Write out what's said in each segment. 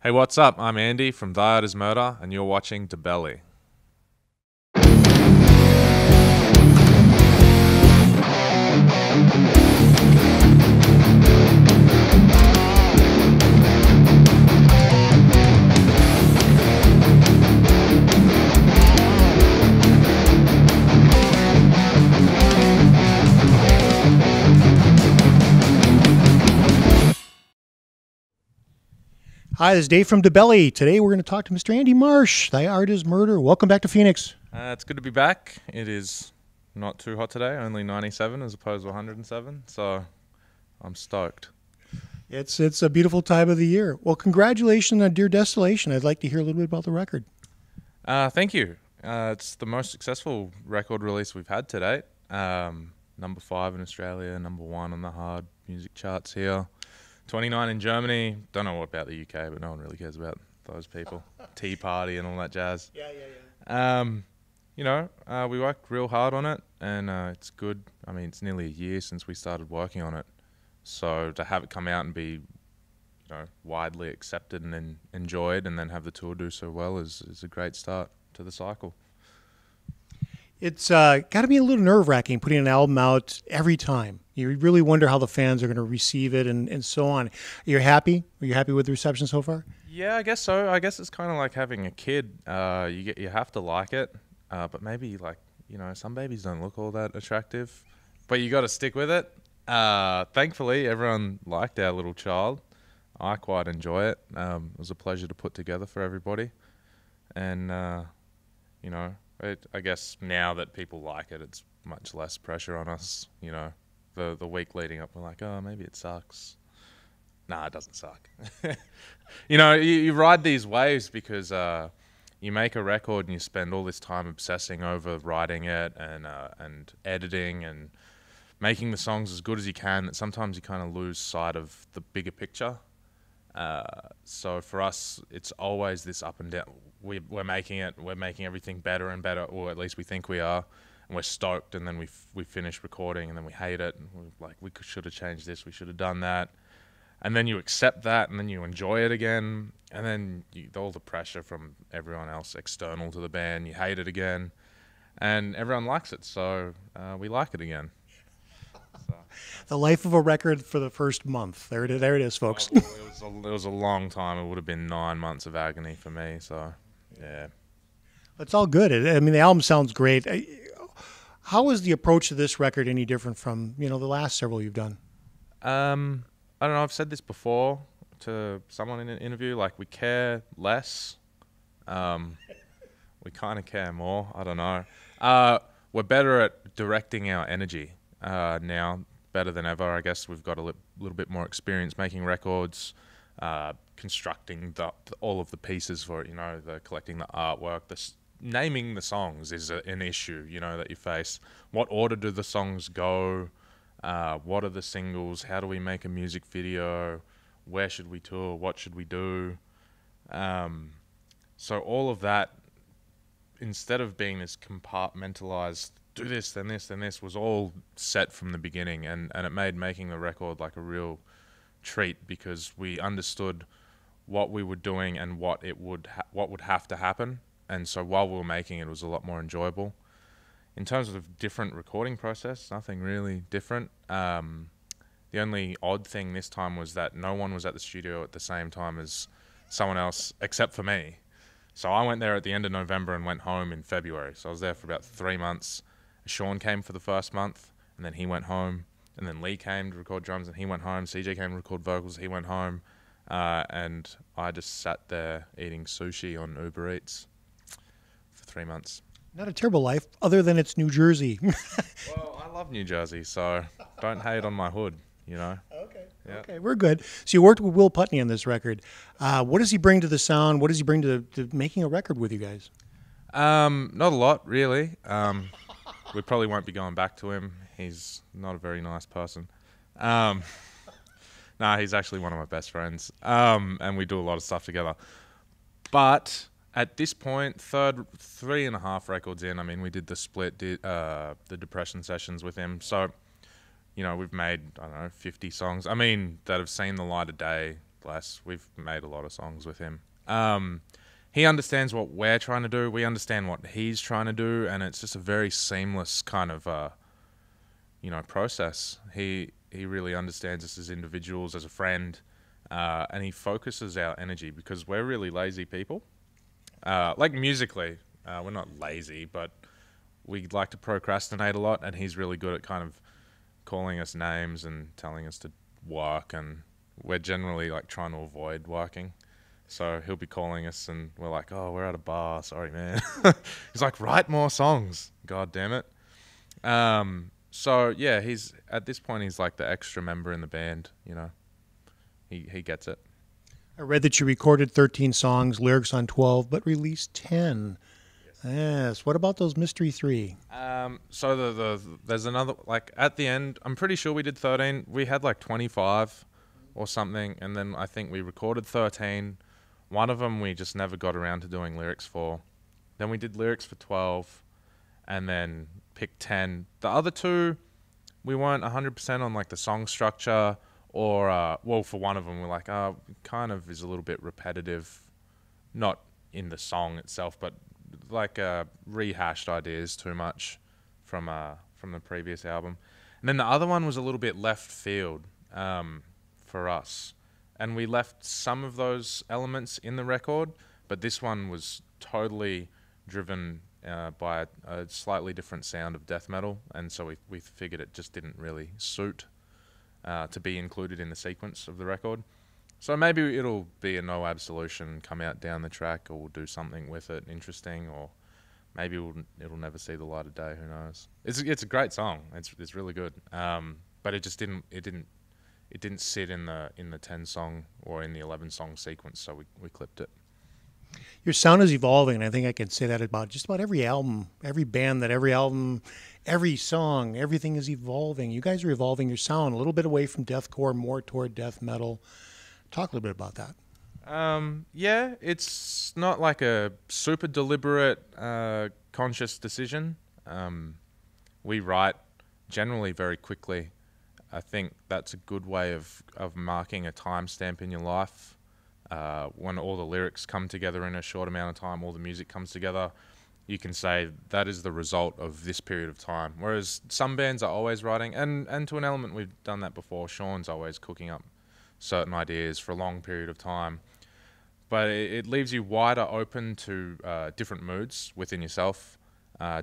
Hey, what's up? I'm Andy from Thy Art Is Murder, and you're watching DaBelly. Hi, this is Dave from DaBelly. Today we're going to talk to Mr. Andy Marsh. Thy Art Is Murder. Welcome back to Phoenix. It's good to be back. It is not too hot today, only 97 as opposed to 107, so I'm stoked. It's a beautiful time of the year. Well, congratulations on Dear Desolation. I'd like to hear a little bit about the record. Thank you. It's the most successful record release we've had to date. Number 5 in Australia, number 1 on the hard music charts here. 29 in Germany. Don't know about the UK, but no one really cares about those people. Tea Party and all that jazz. Yeah. We worked real hard on it, and it's good. I mean, it's nearly a year since we started working on it. So to have it come out and be, widely accepted and then enjoyed, and then have the tour do so well is a great start to the cycle. It's got to be a little nerve-wracking putting an album out every time. You really wonder how the fans are going to receive it and so on. You're happy? Are you happy with the reception so far? Yeah, I guess so. I guess it's kind of like having a kid. You have to like it, but maybe some babies don't look all that attractive, but you got to stick with it. Thankfully, everyone liked our little child. I quite enjoy it. It was a pleasure to put together for everybody, and I guess now that people like it, it's much less pressure on us. The week leading up, we're like, oh, maybe it sucks. Nah, it doesn't suck. You ride these waves because you make a record and you spend all this time obsessing over writing it and editing and making the songs as good as you can, that sometimes you kind of lose sight of the bigger picture. So for us, it's always this up and down. We're making everything better and better, or at least we think we are, and we're stoked, and then we finish recording, and then we hate it, and we're like, we should have changed this, we should have done that, and then you accept that, and then you enjoy it again, and then all the pressure from everyone else external to the band, you hate it again, and everyone likes it, so we like it again. The life of a record for the first month. There it is, folks. It was a long time. It would have been 9 months of agony for me. So, yeah. It's all good. The album sounds great. How is the approach to this record any different from the last several you've done? I don't know. I've said this before to someone in an interview. Like, we care less. We kind of care more. I don't know. We're better at directing our energy now. Better than ever. I guess we've got a little bit more experience making records, constructing all of the pieces for it, the collecting the artwork, naming the songs is an issue, that you face. What order do the songs go? What are the singles? How do we make a music video? Where should we tour? What should we do? So all of that, instead of being this compartmentalized, do this, then this, then this, was all set from the beginning, and it made making the record like a real treat, because we understood what we were doing and what would have to happen, and so while we were making it, it was a lot more enjoyable. In terms of different recording process, nothing really different. The only odd thing this time was that no one was at the studio at the same time as someone else except for me. So I went there at the end of November and went home in February, so I was there for about 3 months. Sean came for the first month, and then he went home, and then Lee came to record drums, and he went home. CJ came to record vocals, he went home, and I just sat there eating sushi on Uber Eats for 3 months. Not a terrible life, other than it's New Jersey. Well, I love New Jersey, so don't hate on my hood, Okay. Yeah. Okay, we're good. So you worked with Will Putney on this record. What does he bring to the sound? What does he bring to making a record with you guys? Not a lot, really. We probably won't be going back to him. He's not a very nice person. He's actually one of my best friends. And we do a lot of stuff together. But at this point, 3.5 records in, we did the split, the Depression sessions with him. So, we've made, 50 songs. That have seen the light of day, less. We've made a lot of songs with him. He understands what we're trying to do. We understand what he's trying to do, and it's just a very seamless kind of, process. He really understands us as individuals, as a friend, and he focuses our energy because we're really lazy people. Like musically, we're not lazy, but we like to procrastinate a lot, and he's really good at kind of calling us names and telling us to work, and we're generally like trying to avoid working. So he'll be calling us and we're like, oh, we're at a bar, sorry man. He's like, write more songs, god damn it. So yeah, he's at this point he's like the extra member in the band, he gets it. I read that you recorded 13 songs, lyrics on 12, but released 10. Yes. What about those mystery 3? So there's another, like at the end, I'm pretty sure we did 13. We had like 25 or something, and then I think we recorded 13. One of them we just never got around to doing lyrics for. Then we did lyrics for 12, and then picked 10. The other 2, we weren't 100% on like the song structure, or for one of them we're like, it kind of is a little bit repetitive, not in the song itself, but like rehashed ideas too much from the previous album. And then the other one was a little bit left field for us, and we left some of those elements in the record, but this one was totally driven by a slightly different sound of death metal, and so we figured it just didn't really suit to be included in the sequence of the record. So maybe it'll be a No Absolution, come out down the track, or we'll do something with it interesting, or maybe it'll never see the light of day. Who knows? It's a great song. It's really good. But it just didn't sit in the 10 song or in the 11 song sequence. So we clipped it. Your sound is evolving, and I think I can say that about just about every album, every band, every song, everything is evolving. You guys are evolving your sound a little bit away from deathcore, more toward death metal. Talk a little bit about that. Yeah, it's not like a super deliberate, conscious decision. We write generally very quickly. I think that's a good way of marking a timestamp in your life. When all the lyrics come together in a short amount of time, all the music comes together, you can say that is the result of this period of time. Whereas some bands are always writing, and to an element we've done that before. Sean's always cooking up certain ideas for a long period of time, but it leaves you wider open to different moods within yourself,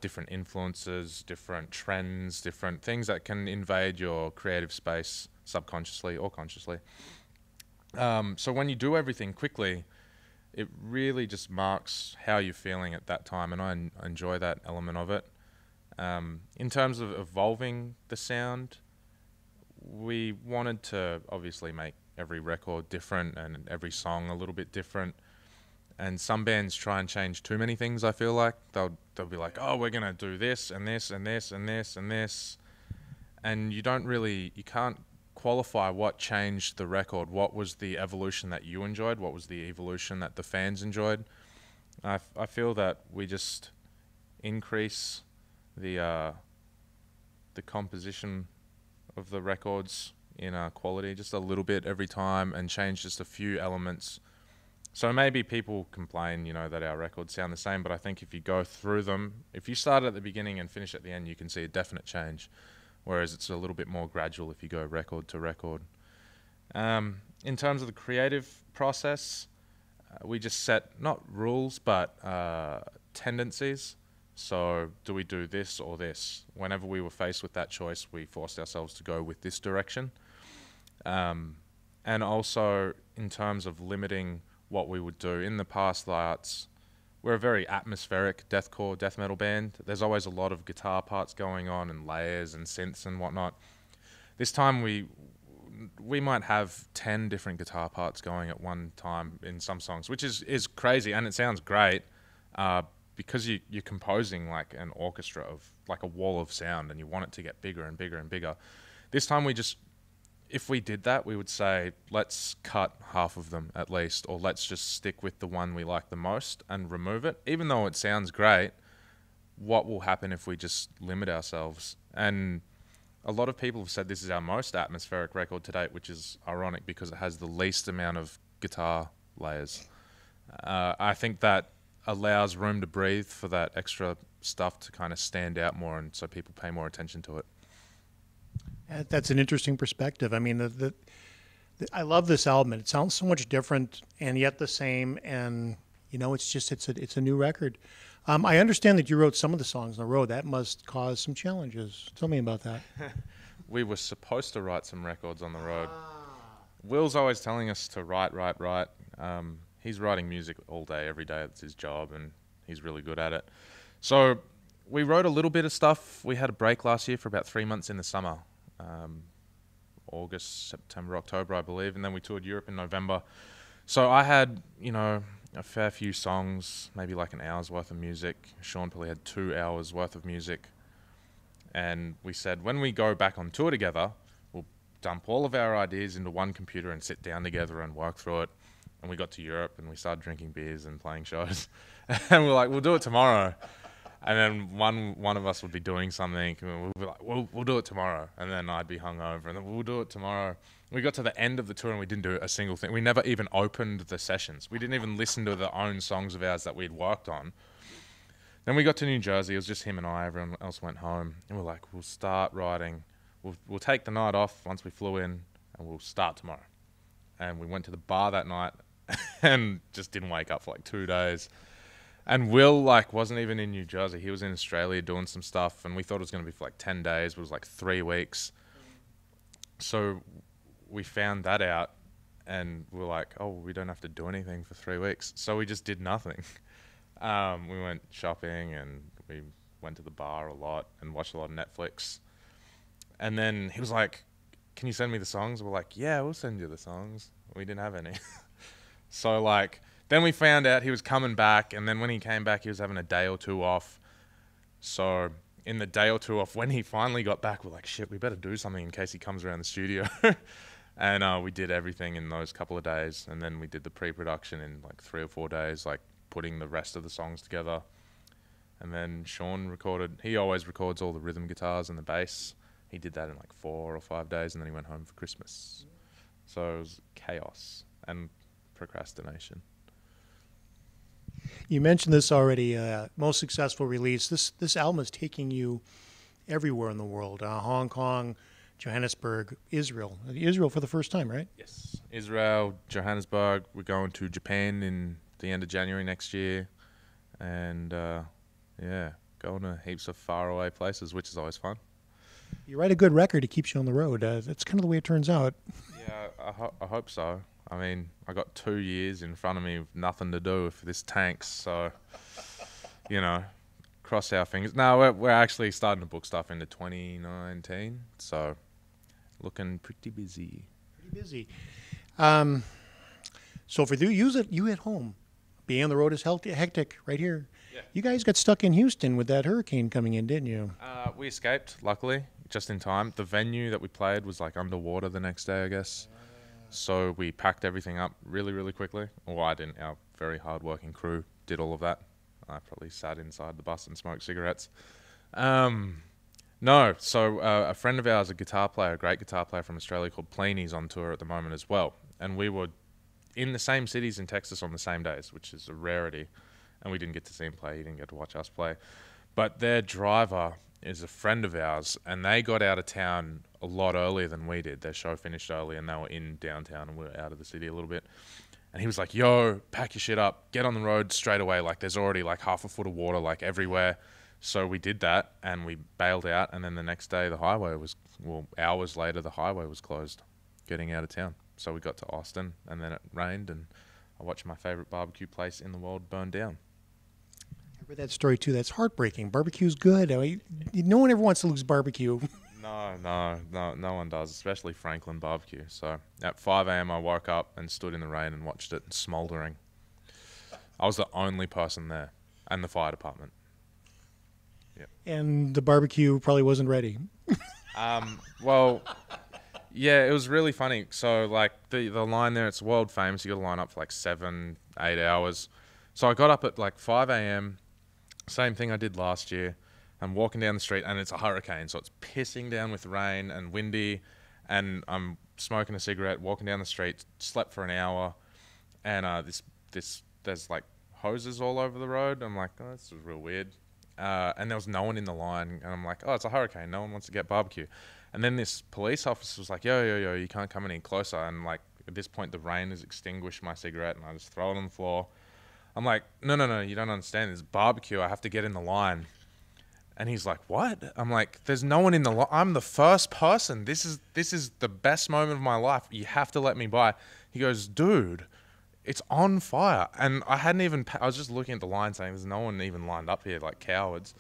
different influences, different trends, different things that can invade your creative space subconsciously or consciously. So when you do everything quickly, it really just marks how you're feeling at that time, and I enjoy that element of it. In terms of evolving the sound, we wanted to obviously make every record different and every song a little bit different. And some bands try and change too many things, I feel like. They'll be like, oh, we're going to do this and this and this and this and this. And you can't qualify what changed the record. What was the evolution that you enjoyed? What was the evolution that the fans enjoyed? I feel that we just increase the composition of the records in quality just a little bit every time, and change just a few elements. So maybe people complain, that our records sound the same, but I think if you go through them, if you start at the beginning and finish at the end, you can see a definite change, whereas it's a little bit more gradual if you go record to record. In terms of the creative process, we just set, not rules, but tendencies. So do we do this or this? Whenever we were faced with that choice, we forced ourselves to go with this direction. And also in terms of limiting what we would do. In the past, we're a very atmospheric deathcore, death metal band. There's always a lot of guitar parts going on and layers and synths and whatnot. This time we might have 10 different guitar parts going at one time in some songs, which is crazy, and it sounds great. Because you're composing like an orchestra of like a wall of sound, and you want it to get bigger and bigger and bigger. This time if we did that, we would say, let's cut half of them at least, or let's just stick with the one we like the most and remove it. Even though it sounds great, what will happen if we just limit ourselves? And a lot of people have said this is our most atmospheric record to date, which is ironic because it has the least amount of guitar layers. I think that allows room to breathe for that extra stuff to kind of stand out more, and so people pay more attention to it. That's an interesting perspective. I mean, I love this album. It sounds so much different and yet the same. And it's a new record. I understand that you wrote some of the songs on the road. That must cause some challenges. Tell me about that. We were supposed to write some records on the road. Will's always telling us to write. He's writing music all day, every day. It's his job, and he's really good at it. So we wrote a little bit of stuff. We had a break last year for about 3 months in the summer. August, September, October, I believe, and then we toured Europe in November. So I had, a fair few songs, maybe like an hour's worth of music. Sean probably had 2 hours worth of music. And we said, when we go back on tour together, we'll dump all of our ideas into one computer and sit down together and work through it. And we got to Europe and we started drinking beers and playing shows. And we're like, we'll do it tomorrow. And then one of us would be doing something, and we'll be like, we'll do it tomorrow. And then I'd be hungover, and then we'll do it tomorrow. We got to the end of the tour, and we didn't do a single thing. We never even opened the sessions. We didn't even listen to the own songs of ours that we'd worked on. Then we got to New Jersey. It was just him and I. Everyone else went home. And we're like, we'll start writing. We'll take the night off once we flew in, and we'll start tomorrow. And we went to the bar that night and just didn't wake up for like 2 days. And Will, wasn't even in New Jersey. He was in Australia doing some stuff, and we thought it was going to be for 10 days, but it was 3 weeks. So we found that out, and we were like, oh, we don't have to do anything for 3 weeks. So we just did nothing. We went shopping, and we went to the bar a lot and watched a lot of Netflix. And then he was like, can you send me the songs? We're like, yeah, we'll send you the songs. We didn't have any. So then we found out he was coming back, and then when he came back, he was having a day or two off. So in the day or two off, when he finally got back, we're like, shit, we better do something in case he comes around the studio. And we did everything in those couple of days, and then we did the pre-production in 3 or 4 days, putting the rest of the songs together. And then Sean recorded. He always records all the rhythm guitars and the bass. He did that in 4 or 5 days, and then he went home for Christmas. So it was chaos and procrastination. You mentioned this already. Most successful release. This album is taking you everywhere in the world. Hong Kong, Johannesburg, Israel. Israel for the first time, right? Yes. Israel, Johannesburg. We're going to Japan in the end of January next year. And, going to heaps of faraway places, which is always fun. You write a good record, it keeps you on the road. That's kind of the way it turns out. Yeah, I hope so. I mean, I got 2 years in front of me with nothing to do if this tanks, so, cross our fingers. No, we're actually starting to book stuff into 2019, so looking pretty busy. Pretty busy. So for you at home, being on the road is hectic right here. Yeah. You guys got stuck in Houston with that hurricane coming in, didn't you? We escaped, luckily, just in time. The venue that we played was underwater the next day, I guess. So we packed everything up really, really quickly. Well, I didn't. Our very hard-working crew did all of that. I probably sat inside the bus and smoked cigarettes. No, so a friend of ours, a great guitar player from Australia called Pleeny's on tour at the moment as well. And we were in the same cities in Texas on the same days, which is a rarity. And we didn't get to see him play. He didn't get to watch us play. But their driver is a friend of ours, and they got out of town a lot earlier than we did. Their show finished early, and they were in downtown, and we were out of the city a little bit. And he was like, yo, pack your shit up, get on the road straight away. There's already half a foot of water everywhere. So we did that, and we bailed out, and then the next day hours later, the highway was closed, getting out of town. So we got to Austin, and then it rained, and I watched my favorite barbecue place in the world burn down. I read that story too. That's heartbreaking. Barbecue's good. I mean, no one ever wants to lose barbecue. No one does, especially Franklin barbecue. So at 5 a.m. I woke up and stood in the rain and watched it smoldering. I was the only person there, and the fire department. Yep. And the barbecue probably wasn't ready. Well, yeah, it was really funny. So the line there, it's world famous. You got to line up for 7, 8 hours. So I got up at 5 a.m. Same thing I did last year. I'm walking down the street, and it's a hurricane, so it's pissing down with rain and windy, and I'm smoking a cigarette, walking down the street, slept for an hour, and there's like hoses all over the road. I'm like, oh, this is real weird. And there was no one in the line, and I'm like, oh, it's a hurricane, no one wants to get barbecue. And then this police officer was like, yo, you can't come any closer. And like at this point, the rain has extinguished my cigarette, and I just throw it on the floor. I'm like, no, you don't understand. There's barbecue. I have to get in the line. And he's like, what? I'm like, there's no one in the line. I'm the first person. This is the best moment of my life. You have to let me by. He goes, dude, it's on fire. And I was just looking at the line saying, there's no one even lined up here, like cowards.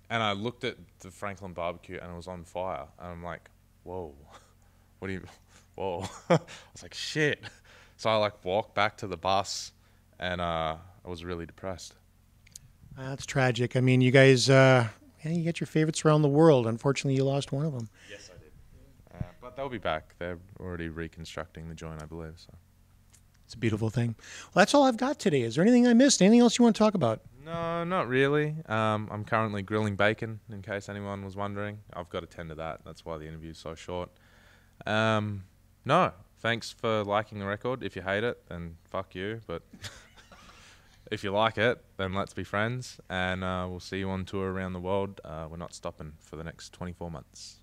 And I looked at the Franklin barbecue, and it was on fire. And I'm like, whoa, whoa. I was like, shit. So I like walked back to the bus, and I was really depressed. That's tragic. I mean, you guys, you get your favorites around the world. Unfortunately, you lost one of them. Yes, I did. But they'll be back. They're already reconstructing the joint, I believe. So It's a beautiful thing. Well, that's all I've got today. Is there anything I missed? Anything else you want to talk about? No, not really. I'm currently grilling bacon, in case anyone was wondering. I've got to tend to that. That's why the interview's so short. No, thanks for liking the record. If you hate it, then fuck you. But if you like it, then let's be friends. And we'll see you on tour around the world. We're not stopping for the next 24 months.